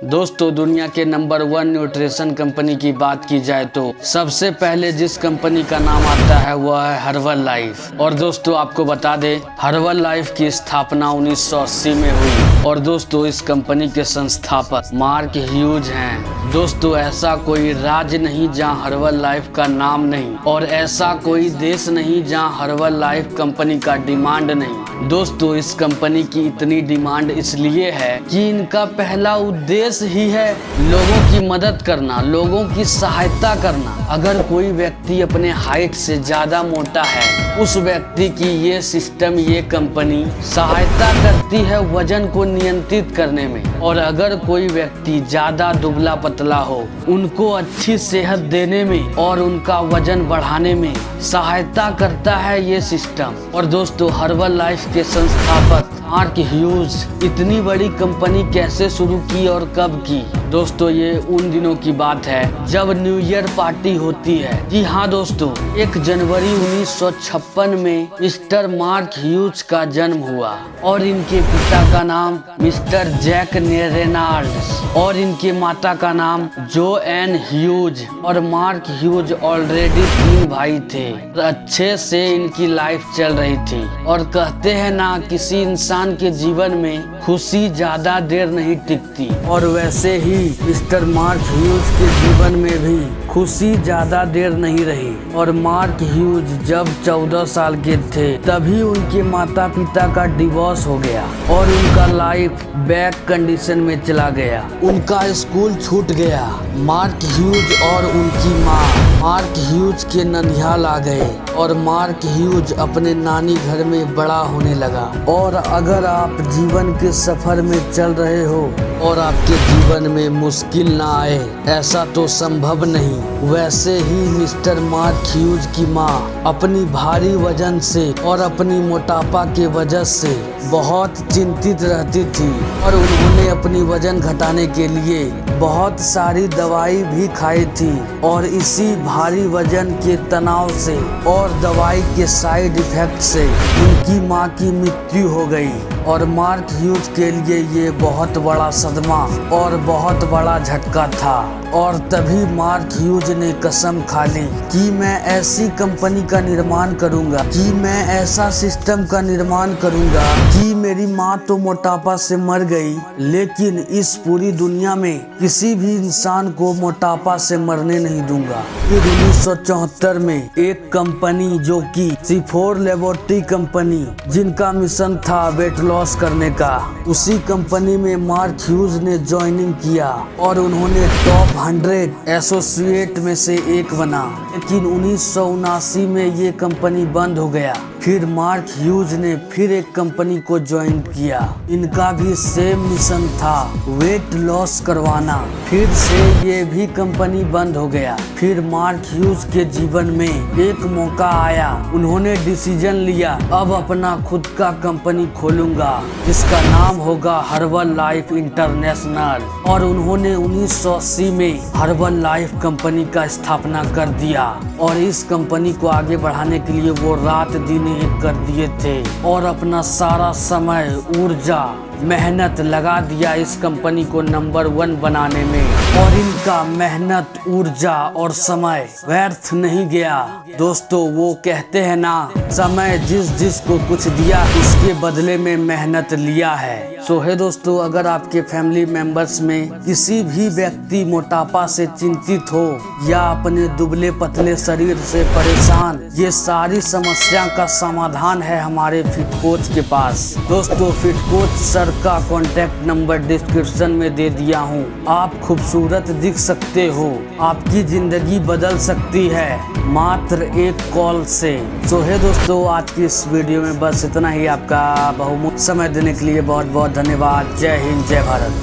दोस्तों, दुनिया के नंबर 1 न्यूट्रिशन कंपनी की बात की जाए तो सबसे पहले जिस कंपनी का नाम आता है वह है हर्बल लाइफ। और दोस्तों, आपको बता दें, हर्बल लाइफ की स्थापना 1980 में हुई। और दोस्तों, इस कंपनी के संस्थापक मार्क ह्यूज हैं। दोस्तों, ऐसा कोई राज्य नहीं जहां हर्बल लाइफ का नाम नहीं, और ऐसा कोई देश नहीं जहां हर्बल लाइफ कंपनी का डिमांड नहीं। दोस्तों, इस कंपनी की इतनी डिमांड इसलिए है कि इनका पहला उद्देश्य ही है लोगों की मदद करना, लोगों की सहायता करना। अगर कोई व्यक्ति अपने हाइट से ज्यादा मोटा है, उस व्यक्ति की ये सिस्टम, ये कंपनी सहायता करती है वजन को नियंत्रित करने में। और अगर कोई व्यक्ति ज्यादा दुबला पतला हो, उनको अच्छी सेहत देने में और उनका वजन बढ़ाने में सहायता करता है ये सिस्टम। और दोस्तों, हर्बल लाइफ के संस्थापक मार्क ह्यूज इतनी बड़ी कंपनी कैसे शुरू की और कब की? दोस्तों, ये उन दिनों की बात है जब न्यू ईयर पार्टी होती है। जी हाँ दोस्तों, 1 जनवरी 1956 में मिस्टर मार्क ह्यूज का जन्म हुआ और इनके पिता का नाम मिस्टर जैक रेनाल्ड्स और इनके माता का नाम जोएन ह्यूज। और मार्क ह्यूज ऑलरेडी 3 भाई थे। अच्छे से इनकी लाइफ चल रही थी। और कहते हैं ना, किसी इंसान के जीवन में खुशी ज्यादा देर नहीं टिकती, और वैसे ही मिस्टर मार्क ह्यूज के जीवन में भी खुशी ज्यादा देर नहीं रही। और मार्क ह्यूज जब 14 साल के थे, तभी उनके माता पिता का डिवोर्स हो गया और उनका लाइफ बैक कंडीशन में चला गया। उनका स्कूल छूट गया। मार्क ह्यूज और उनकी माँ मार्क ह्यूज के ननिहाल आ गए और मार्क ह्यूज अपने नानी घर में बड़ा होने लगा। और अगर आप जीवन के सफर में चल रहे हो और आपके जीवन में मुश्किल ना आए, ऐसा तो संभव नहीं। वैसे ही मिस्टर मार्क ह्यूज की माँ अपनी भारी वजन से और अपनी मोटापा के वजह से बहुत चिंतित रहती थी और उन्होंने अपनी वजन घटाने के लिए बहुत सारी दवाई भी खाई थी। और इसी भारी वजन के तनाव से और दवाई के साइड इफेक्ट से उनकी माँ की मृत्यु हो गई। और मार्क ह्यूज के लिए ये बहुत बड़ा सदमा और बहुत बड़ा झटका था। और तभी मार्क ह्यूज ने कसम खा ली कि मैं ऐसी कंपनी का निर्माण करूंगा, कि मैं ऐसा सिस्टम का निर्माण करूंगा कि मेरी माँ तो मोटापा से मर गई, लेकिन इस पूरी दुनिया में किसी भी इंसान को मोटापा से मरने नहीं दूंगा। फिर 1974 में एक कंपनी, जो कि C4 लेबोरेटरी कंपनी, जिनका मिशन था वेट लॉस करने का, उसी कंपनी में मार्क ह्यूज ने ज्वाइनिंग किया और उन्होंने टॉप 100 एसोसिएट में से एक बना। लेकिन 1979 में ये कंपनी बंद हो गया। फिर मार्क ह्यूज ने फिर एक कंपनी को ज्वाइन किया। इनका भी सेम मिशन था, वेट लॉस करवाना। फिर से ये भी कंपनी बंद हो गया। फिर मार्क ह्यूज के जीवन में एक मौका आया। उन्होंने डिसीजन लिया, अब अपना खुद का कंपनी खोलूंगा जिसका नाम होगा हर्बल लाइफ इंटरनेशनल। और उन्होंने 1980 में हर्बल लाइफ कंपनी का स्थापना कर दिया। और इस कंपनी को आगे बढ़ाने के लिए वो रात दिन एक कर दिए थे और अपना सारा समय, ऊर्जा, मेहनत लगा दिया इस कंपनी को नंबर 1 बनाने में। और इनका मेहनत, ऊर्जा और समय व्यर्थ नहीं गया। दोस्तों, वो कहते हैं ना, समय जिस को कुछ दिया, उसके बदले में मेहनत लिया है। सो है दोस्तों, अगर आपके फैमिली मेंबर्स में किसी भी व्यक्ति मोटापा से चिंतित हो या अपने दुबले पतले शरीर से परेशान, ये सारी समस्या का समाधान है हमारे फिट कोच के पास। दोस्तों, फिट कोच सर का कॉन्टैक्ट नंबर डिस्क्रिप्शन में दे दिया हूँ। आप खूबसूरत दिख सकते हो, आपकी जिंदगी बदल सकती है मात्र एक कॉल से। सो है दोस्तों, आज की इस वीडियो में बस इतना ही। आपका बहुमूल्य समय देने के लिए बहुत बहुत धन्यवाद। जय हिंद, जय भारत।